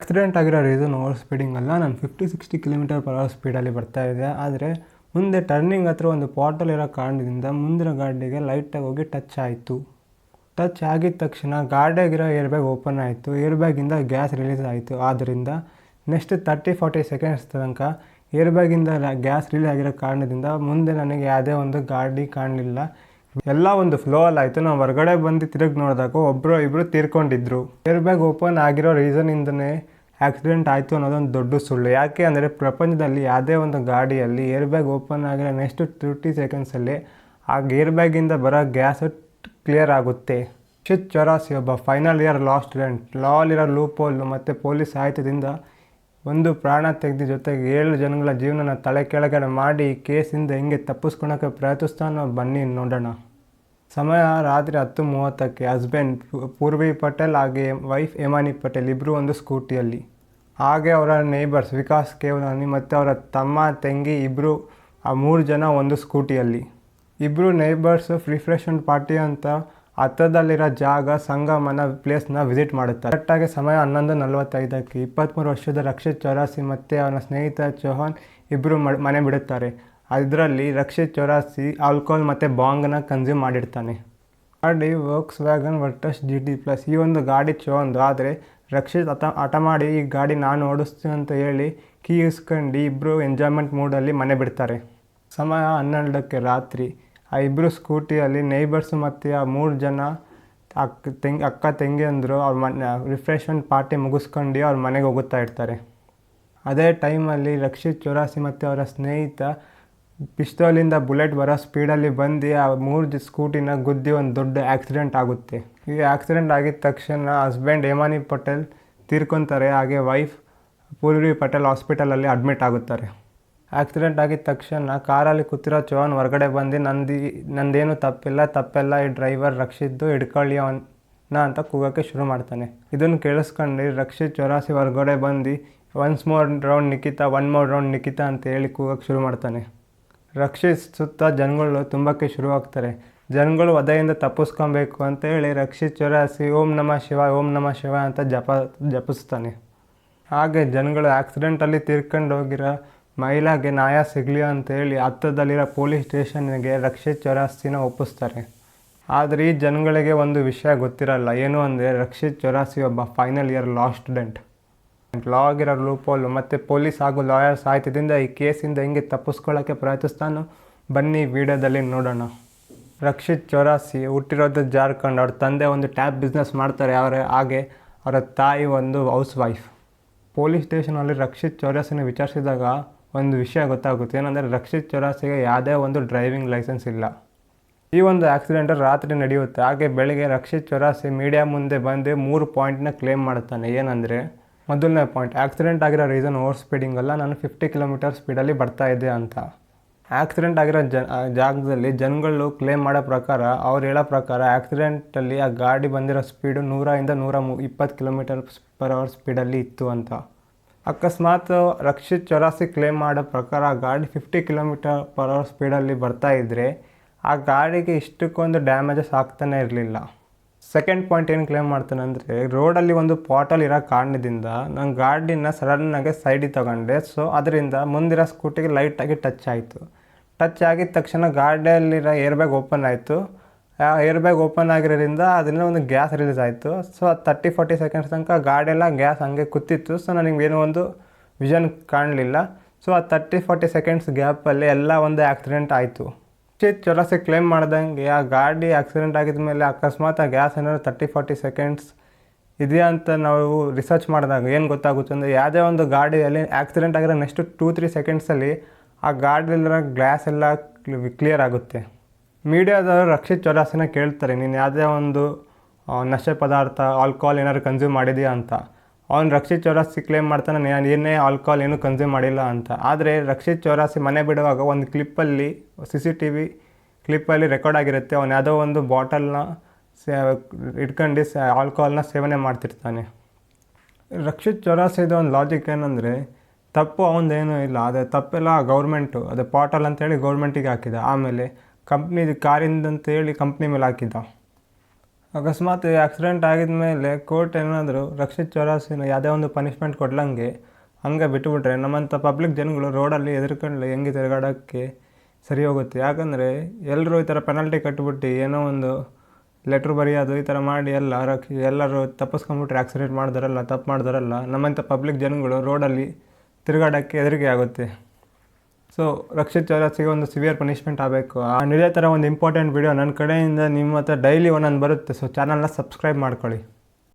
Accident ಆಗಿರೋ reason over speeding ಅಲ್ಲ. ನಾನು 50-60 km/h ಸ್ಪೀಡಲ್ಲಿ ಬರ್ತಾಯಿದ್ದೆ. ಆದರೆ ಮುಂದೆ ಟರ್ನಿಂಗ್ ಹತ್ರ ಒಂದು ಪಾಟಲ್ ಇರೋ ಕಾರಣದಿಂದ ಮುಂದಿನ ಗಾಡಿಗೆ ಲೈಟಾಗಿ ಹೋಗಿ ಟಚ್ ಆಯಿತು. ಟಚ್ ಆಗಿದ ತಕ್ಷಣ ಗಾಡಿಯಾಗಿರೋ ಏರ್ ಬ್ಯಾಗ್ ಓಪನ್ ಆಯಿತು. ಏರ್ ಬ್ಯಾಗಿಂದ ಗ್ಯಾಸ್ ರಿಲೀಸ್ ಆಯಿತು. ಆದ್ದರಿಂದ ನೆಕ್ಸ್ಟ್ 30-40 ಸೆಕೆಂಡ್ಸ್ ತನಕ ಏರ್ ಬ್ಯಾಗಿಂದ ಗ್ಯಾಸ್ ರಿಲೀಸ್ ಆಗಿರೋ ಕಾರಣದಿಂದ ಮುಂದೆ ನನಗೆ ಯಾವುದೇ ಒಂದು ಗಾಡಿ ಕಾಣಲಿಲ್ಲ. ಎಲ್ಲ ಒಂದು ಫ್ಲೋ ಅಲ್ಲಿ ಆಯಿತು. ನಾವು ಹೊರಗಡೆ ಬಂದು ತಿರುಗಿ ನೋಡಿದಾಗ ಇಬ್ಬರು ತೀರ್ಕೊಂಡಿದ್ರು. ಏರ್ ಬ್ಯಾಗ್ ಓಪನ್ ಆಗಿರೋ ರೀಸನಿಂದನೇ ಆಕ್ಸಿಡೆಂಟ್ ಆಯಿತು ಅನ್ನೋದೊಂದು ದೊಡ್ಡ ಸುಳ್ಳು. ಯಾಕೆ ಅಂದರೆ ಪ್ರಪಂಚದಲ್ಲಿ ಯಾವುದೇ ಒಂದು ಗಾಡಿಯಲ್ಲಿ ಏರ್ ಬ್ಯಾಗ್ ಓಪನ್ ಆಗಿರೋ ನೆಕ್ಸ್ಟ್ 30 ಸೆಕೆಂಡ್ಸಲ್ಲಿ ಆ ಏರ್ ಬ್ಯಾಗಿಂದ ಬರೋ ಗ್ಯಾಸ್ ಕ್ಲಿಯರ್ ಆಗುತ್ತೆ. ರಕ್ಷಿತ್ ಚೌರಾಸಿ ಒಬ್ಬ ಫೈನಲ್ ಇಯರ್ ಲಾ ಸ್ಟೂಡೆಂಟ್. ಲಾ ಅಲ್ಲಿರೋ ಲೂಪ್ ಹೋಲ್ ಮತ್ತು ಪೊಲೀಸ್ ಸಹಾಯದಿಂದ ಒಂದು ಪ್ರಾಣ ತೆಗೆದ ಜೊತೆಗೆ 7 ಜನಗಳ ಜೀವನನ ತಲೆ ಕೆಳಗಡೆ ಮಾಡಿ ಈ ಕೇಸಿಂದ ಹೆಂಗೆ ತಪ್ಪಿಸ್ಕೊಳಕ್ಕೆ ಪ್ರಯತ್ನಿಸ್ತಾನೋ ಬನ್ನಿ ನೋಡೋಣ. ಸಮಯ ರಾತ್ರಿ 10:30ಕ್ಕೆ ಹಸ್ಬೆಂಡ್ ಪೂರ್ವಿ ಪಟೇಲ್ ಹಾಗೆ ವೈಫ್ ಹೇಮಾನಿ ಪಟೇಲ್ ಇಬ್ಬರು ಒಂದು ಸ್ಕೂಟಿಯಲ್ಲಿ, ಹಾಗೆ ಅವರ ನೇಬರ್ಸ್ ವಿಕಾಸ್ ಕೇವಲಾನಿ ಮತ್ತು ಅವರ ತಮ್ಮ ತಂಗಿ ಇಬ್ಬರು, ಆ 3 ಜನ ಒಂದು ಸ್ಕೂಟಿಯಲ್ಲಿ. ಇಬ್ಬರು ನೇಬರ್ಸು ರಿಫ್ರೆಶ್ಮೆಂಟ್ ಪಾರ್ಟಿ ಅಂತ ಹತ್ತದಲ್ಲಿರೋ ಜಾಗ ಸಂಗಮನ ಪ್ಲೇಸ್ನ ವಿಸಿಟ್ ಮಾಡುತ್ತಾರೆ. ಕರೆಕ್ಟಾಗಿ ಸಮಯ 11:45ಕ್ಕೆ 23 ವರ್ಷದ ರಕ್ಷಿತ್ ಚೌರಾಸಿ ಮತ್ತು ಅವನ ಸ್ನೇಹಿತ ಚೌಹಾನ್ ಇಬ್ಬರು ಮನೆ ಬಿಡುತ್ತಾರೆ. ಅದರಲ್ಲಿ ರಕ್ಷಿತ್ ಚೌರಾಸಿ ಆಲ್ಕೋಹಾಲ್ ಮತ್ತು ಬಾಂಗ್ನ ಕನ್ಸ್ಯೂಮ್ ಮಾಡಿರ್ತಾನೆ. ಗಾಡಿ ವೋಕ್ಸ್ ವ್ಯಾಗನ್ ವರ್ಟಸ್ GT+. ಈ ಒಂದು ಗಾಡಿ ಚೌಹಾನ್ದು. ಆದರೆ ರಕ್ಷಿತ್ ಹಠ ಮಾಡಿ ಈ ಗಾಡಿ ನಾನು ಓಡಿಸ್ತೀನಿ ಅಂತ ಹೇಳಿ ಕೀ ಇಸ್ಕೊಂಡು ಇಬ್ಬರು ಎಂಜಾಯ್ಮೆಂಟ್ ಮೂಡಲ್ಲಿ ಮನೆ ಬಿಡ್ತಾರೆ. ಸಮಯ 12ಕ್ಕೆ ರಾತ್ರಿ. ಆ ಇಬ್ಬರು ಸ್ಕೂಟಿಯಲ್ಲಿ ನೇಬರ್ಸು ಮತ್ತು ಆ 3 ಜನ ಅಕ್ಕ ತಂಗಿಯಂದರು ಅವ್ರ ರಿಫ್ರೆಶ್ಮೆಂಟ್ ಪಾರ್ಟಿ ಮುಗಿಸ್ಕೊಂಡು ಅವ್ರ ಮನೆಗೆ ಹೋಗುತ್ತಾ ಇರ್ತಾರೆ. ಅದೇ ಟೈಮಲ್ಲಿ ರಕ್ಷಿತ್ ಚೌರಾಸಿ ಮತ್ತು ಅವರ ಸ್ನೇಹಿತ ಪಿಸ್ತೂಲಿಂದ ಬುಲೆಟ್ ಬರೋ ಸ್ಪೀಡಲ್ಲಿ ಬಂದು ಆ 3 ಸ್ಕೂಟಿನ ಗುದ್ದಿ ಒಂದು ದೊಡ್ಡ ಆಕ್ಸಿಡೆಂಟ್ ಆಗುತ್ತೆ. ಈ ಆಕ್ಸಿಡೆಂಟ್ ಆಗಿದ ತಕ್ಷಣ ಹಸ್ಬೆಂಡ್ ಹೇಮಾನಿ ಪಟೇಲ್ ತೀರ್ಕೊತಾರೆ, ಹಾಗೆ ವೈಫ್ ಪೂರ್ವಿ ಪಟೇಲ್ ಹಾಸ್ಪಿಟಲಲ್ಲಿ ಅಡ್ಮಿಟ್ ಆಗುತ್ತಾರೆ. ಆಕ್ಸಿಡೆಂಟ್ ಆಗಿದ ತಕ್ಷಣ ಕಾರಲ್ಲಿ ಕೂತಿರೋ ಚೌಹಾನ್ ಹೊರಗಡೆ ಬಂದು ನಂದೇನು ತಪ್ಪೆಲ್ಲ ಈ ಡ್ರೈವರ್ ರಕ್ಷಿತ್ತು ಹಿಡ್ಕೊಳ್ಳಿ ಅವನ್ನ ಅಂತ ಕೂಗೋಕ್ಕೆ ಶುರು ಮಾಡ್ತಾನೆ. ಇದನ್ನು ಕೇಳಿಸ್ಕೊಂಡು ರಕ್ಷಿತ್ ಚೌರಾಸಿ ಹೊರಗಡೆ ಬಂದು once more round Nikhita, 1 more round Nikhita ಅಂತ ಹೇಳಿ ಕೂಗೋಕ್ಕೆ ಶುರು ಮಾಡ್ತಾನೆ. ರಕ್ಷಿತ್ ಸುತ್ತ ಜನಗಳು ತುಂಬಕ್ಕೆ ಶುರುವಾಗ್ತಾರೆ. ಜನಗಳು ವಧೆಯಿಂದ ತಪ್ಪಿಸ್ಕೊಬೇಕು ಅಂತ ಹೇಳಿ ರಕ್ಷಿತ್ ಚೌರಾಸಿ ಓಂ ನಮಃ ಶಿವಾಯ ಅಂತ ಜಪಿಸ್ತಾನೆ. ಹಾಗೆ ಜನಗಳು ಆಕ್ಸಿಡೆಂಟಲ್ಲಿ ತೀರ್ಕೊಂಡು ಹೋಗಿರೋ ಮಹಿಳೆಗೆ ನ್ಯಾಯ ಸಿಗಲಿ ಅಂತೇಳಿ ಹತ್ತದಲ್ಲಿರೋ ಪೊಲೀಸ್ ಸ್ಟೇಷನ್ಗೆ ರಕ್ಷಿತ್ ಚೌರಾಸಿನ ಒಪ್ಪಿಸ್ತಾರೆ. ಆದರೆ ಈ ಜನಗಳಿಗೆ ಒಂದು ವಿಷಯ ಗೊತ್ತಿರಲ್ಲ. ಏನು ಅಂದರೆ ರಕ್ಷಿತ್ ಚೌರಾಸಿ ಒಬ್ಬ ಫೈನಲ್ ಇಯರ್ ಲಾ ಸ್ಟೂಡೆಂಟ್. ಲಾ ಆಗಿರೋ ಲೂಪೋಲ್ ಮತ್ತು ಪೊಲೀಸ್ ಹಾಗೂ ಲಾಯರ್ ಸಹಾಯದಿಂದ ಈ ಕೇಸಿಂದ ಹೆಂಗೆ ತಪ್ಪಿಸ್ಕೊಳ್ಳೋಕ್ಕೆ ಪ್ರಯತ್ನಿಸ್ತಾನೋ ಬನ್ನಿ ವಿಡಿಯೋದಲ್ಲಿ ನೋಡೋಣ. ರಕ್ಷಿತ್ ಚೌರಾಸಿ ಹುಟ್ಟಿರೋದು ಜಾರ್ಖಂಡ್. ಅವ್ರ ತಂದೆ ಒಂದು ಟ್ಯಾಬ್ ಬಿಸ್ನೆಸ್ ಮಾಡ್ತಾರೆ. ಹಾಗೆ ಅವರ ತಾಯಿ ಒಂದು ಹೌಸ್ ವೈಫ್. ಪೊಲೀಸ್ ಸ್ಟೇಷನಲ್ಲಿ ರಕ್ಷಿತ್ ಚೌರಾಸಿನ ವಿಚಾರಿಸಿದಾಗ ಒಂದು ವಿಷಯ ಗೊತ್ತಾಗುತ್ತೆ. ಏನಂದರೆ ರಕ್ಷಿತ್ ಚೌರಾಸಿಗೆ ಯಾವುದೇ ಒಂದು ಡ್ರೈವಿಂಗ್ ಲೈಸೆನ್ಸ್ ಇಲ್ಲ. ಈ ಒಂದು ಆಕ್ಸಿಡೆಂಟ್ ರಾತ್ರಿ ನಡೆಯುತ್ತೆ. ಹಾಗೆ ಬೆಳಗ್ಗೆ ರಕ್ಷಿತ್ ಚೌರಾಸಿ ಮೀಡಿಯಾ ಮುಂದೆ ಬಂದು 3 ಪಾಯಿಂಟ್ನ ಕ್ಲೇಮ್ ಮಾಡುತ್ತಾನೆ. ಏನಂದರೆ ಮೊದಲನೇ ಪಾಯಿಂಟ್, ಆಕ್ಸಿಡೆಂಟ್ ಆಗಿರೋ ರೀಸನ್ ಓವರ್ ಸ್ಪೀಡಿಂಗ್ ಅಲ್ಲ, ನಾನು 50 km ಸ್ಪೀಡಲ್ಲಿ ಬರ್ತಾಯಿದ್ದೆ ಅಂತ. ಆಕ್ಸಿಡೆಂಟ್ ಆಗಿರೋ ಜಾಗದಲ್ಲಿ ಜನಗಳು ಕ್ಲೇಮ್ ಮಾಡೋ ಪ್ರಕಾರ, ಅವ್ರು ಹೇಳೋ ಪ್ರಕಾರ ಆಕ್ಸಿಡೆಂಟಲ್ಲಿ ಆ ಗಾಡಿ ಬಂದಿರೋ ಸ್ಪೀಡು 100 ಇಂದ 120 km/h ಸ್ಪೀಡಲ್ಲಿ ಇತ್ತು ಅಂತ. ಅಕಸ್ಮಾತ್ ರಕ್ಷಿತ್ ಚೌರಾಸಿ ಕ್ಲೇಮ್ ಮಾಡೋ ಪ್ರಕಾರ ಆ ಗಾಡಿ 50 km/h ಸ್ಪೀಡಲ್ಲಿ ಬರ್ತಾಯಿದ್ರೆ ಆ ಗಾಡಿಗೆ ಇಷ್ಟಕ್ಕೊಂದು ಡ್ಯಾಮೇಜಸ್ ಆಗ್ತಾನೆ ಇರಲಿಲ್ಲ. ಸೆಕೆಂಡ್ ಪಾಯಿಂಟ್ ಏನು ಕ್ಲೇಮ್ ಮಾಡ್ತಾನೆ ಅಂದರೆ, ರೋಡಲ್ಲಿ ಒಂದು ಪಾಟಲ್ ಇರೋ ಕಾರಣದಿಂದ ನಾನು ಗಾಡಿನ ಸಡನ್ನಾಗಿ ಸೈಡಿಗೆ ತಗೊಂಡೆ. ಸೊ ಅದರಿಂದ ಮುಂದಿರೋ ಸ್ಕೂಟಿಗೆ ಲೈಟಾಗಿ ಟಚ್ ಆಯಿತು. ಟಚ್ ಆಗಿದ ತಕ್ಷಣ ಗಾಡಿಯಲ್ಲಿರೋ ಏರ್ ಬ್ಯಾಗ್ ಓಪನ್ ಆಯಿತು. ಆ ಏರ್ ಬ್ಯಾಗ್ ಓಪನ್ ಆಗಿರೋದ್ರಿಂದ ಅದರಿಂದ ಒಂದು ಗ್ಯಾಸ್ ರಿಲೀಸ್ ಆಯಿತು. ಸೊ 30-40 ಸೆಕೆಂಡ್ಸ್ ತನಕ ಗಾಡಿಯೆಲ್ಲ ಗ್ಯಾಸ್ ಹಂಗೆ ಕೂತಿತ್ತು. ಸೊ ನನಗೆ ಏನೋ ಒಂದು ವಿಷನ್ ಕಾಣಲಿಲ್ಲ. ಸೊ ಆ 30-40 ಸೆಕೆಂಡ್ಸ್ ಗ್ಯಾಪಲ್ಲಿ ಎಲ್ಲ ಒಂದು ಆಕ್ಸಿಡೆಂಟ್ ಆಯಿತು. ರಕ್ಷಿತ್ ಚೌರಾಸಿ ಕ್ಲೇಮ್ ಮಾಡ್ದಂಗೆ ಆ ಗಾಡಿ ಆಕ್ಸಿಡೆಂಟ್ ಆಗಿದ ಮೇಲೆ ಅಕಸ್ಮಾತ್ ಆ ಗ್ಯಾಸ್ ಏನಾದ್ರು 30-40 ಸೆಕೆಂಡ್ಸ್ ಇದೆಯಾ ಅಂತ ನಾವು ರಿಸರ್ಚ್ ಮಾಡಿದಾಗ ಏನು ಗೊತ್ತಾಗುತ್ತೆ ಅಂದರೆ, ಯಾವುದೇ ಒಂದು ಗಾಡಿಯಲ್ಲಿ ಆಕ್ಸಿಡೆಂಟ್ ಆಗಿರೋ ನೆಕ್ಸ್ಟ್ 2-3 ಸೆಕೆಂಡ್ಸಲ್ಲಿ ಆ ಗಾಡಿಯಲ್ಲಿರೋ ಗ್ಲಾಸ್ ಎಲ್ಲ ಕ್ಲಿಯರ್ ಆಗುತ್ತೆ. ಮೀಡಿಯಾದವರು ರಕ್ಷಿತ್ ಚೌರಾಸಿನ ಕೇಳ್ತಾರೆ, ನೀನು ಯಾವುದೇ ಒಂದು ನಶೆ ಪದಾರ್ಥ ಆಲ್ಕೋಹಾಲ್ ಏನಾದ್ರು ಕನ್ಸ್ಯೂಮ್ ಮಾಡಿದೆಯಾ ಅಂತ. ಅವ್ನು ರಕ್ಷಿತ್ ಚೌರಾಸಿ ಕ್ಲೇಮ್ ಮಾಡ್ತಾನೆ, ನಾನು ಏನೇ ಆಲ್ಕೋಹಾಲ್ ಏನೂ ಕನ್ಸ್ಯೂಮ್ ಮಾಡಿಲ್ಲ ಅಂತ. ಆದರೆ ರಕ್ಷಿತ್ ಚೌರಾಸಿ ಮನೆ ಬಿಡುವಾಗ ಒಂದು ಕ್ಲಿಪ್ಪಲ್ಲಿ CCTV ಕ್ಲಿಪ್ಪಲ್ಲಿ ರೆಕಾರ್ಡ್ ಆಗಿರುತ್ತೆ. ಅವನು ಯಾವುದೋ ಒಂದು ಬಾಟಲ್ನ ಇಟ್ಕೊಂಡು ಆಲ್ಕೋಹಾಲ್ನ ಸೇವನೆ ಮಾಡ್ತಿರ್ತಾನೆ. ರಕ್ಷಿತ್ ಚೌರಾಸಿದು ಒಂದು ಲಾಜಿಕ್ ಏನಂದರೆ, ತಪ್ಪು ಅವನದೇನೂ ಇಲ್ಲ, ಅದೇ ತಪ್ಪೆಲ್ಲ ಗೌರ್ಮೆಂಟು, ಅದೇ ಪಾಟಲ್ ಅಂತೇಳಿ ಗೌರ್ಮೆಂಟಿಗೆ ಹಾಕಿದ. ಆಮೇಲೆ ಕಾರಿಂದಂತೇಳಿ ಕಂಪ್ನಿ ಮೇಲೆ ಹಾಕಿದ್ದ. ಅಕಸ್ಮಾತ್ ಆಕ್ಸಿಡೆಂಟ್ ಆಗಿದ ಮೇಲೆ ಕೋರ್ಟ್ ಏನಾದರೂ ರಕ್ಷಿತ್ ಚೌರಾಸಿನ ಯಾವುದೇ ಒಂದು ಪನಿಷ್ಮೆಂಟ್ ಕೊಡ್ಲಂಗೆ ಹಂಗೆ ಬಿಟ್ಟುಬಿಟ್ರೆ ನಮ್ಮಂಥ ಪಬ್ಲಿಕ್ ಜನಗಳು ರೋಡಲ್ಲಿ ಹೆದರ್ಕೊಂಡು ಹೆಂಗೆ ತಿರುಗಾಡೋಕ್ಕೆ ಸರಿ ಹೋಗುತ್ತೆ. ಯಾಕಂದರೆ ಎಲ್ಲರೂ ಈ ಥರ ಪೆನಾಲ್ಟಿ ಕಟ್ಟಿಬಿಟ್ಟು ಏನೋ ಒಂದು ಲೆಟ್ರ್ ಬರೆಯೋದು ಈ ಥರ ಮಾಡಿ ಎಲ್ಲರೂ ತಪ್ಪಿಸ್ಕೊಂಬಿಟ್ರೆ ಆಕ್ಸಿಡೆಂಟ್ ಮಾಡಿದವರಲ್ಲ, ತಪ್ಪು ಮಾಡಿದವರಲ್ಲ, ನಮ್ಮಂಥ ಪಬ್ಲಿಕ್ ಜನಗಳು ರೋಡಲ್ಲಿ ತಿರುಗಾಡೋಕ್ಕೆ ಹೆದರಿಕೆ ಆಗುತ್ತೆ. ಸೊ ರಕ್ಷಿತ್ ಚೌರಾಸಿಗೆ ಒಂದು ಸಿವಿಯರ್ ಪನಿಷ್ಮೆಂಟ್ ಆಗಬೇಕು. ಇದೇ ಥರ ಒಂದು ಇಂಪಾರ್ಟೆಂಟ್ ವಿಡಿಯೋ ನನ್ನ ಕಡೆಯಿಂದ ನಿಮ್ಮ ಹತ್ರ ಡೈಲಿ ಒಂದೊಂದು ಬರುತ್ತೆ. ಸೊ ಚಾನಲ್ನ ಸಬ್ಸ್ಕ್ರೈಬ್ ಮಾಡ್ಕೊಳ್ಳಿ.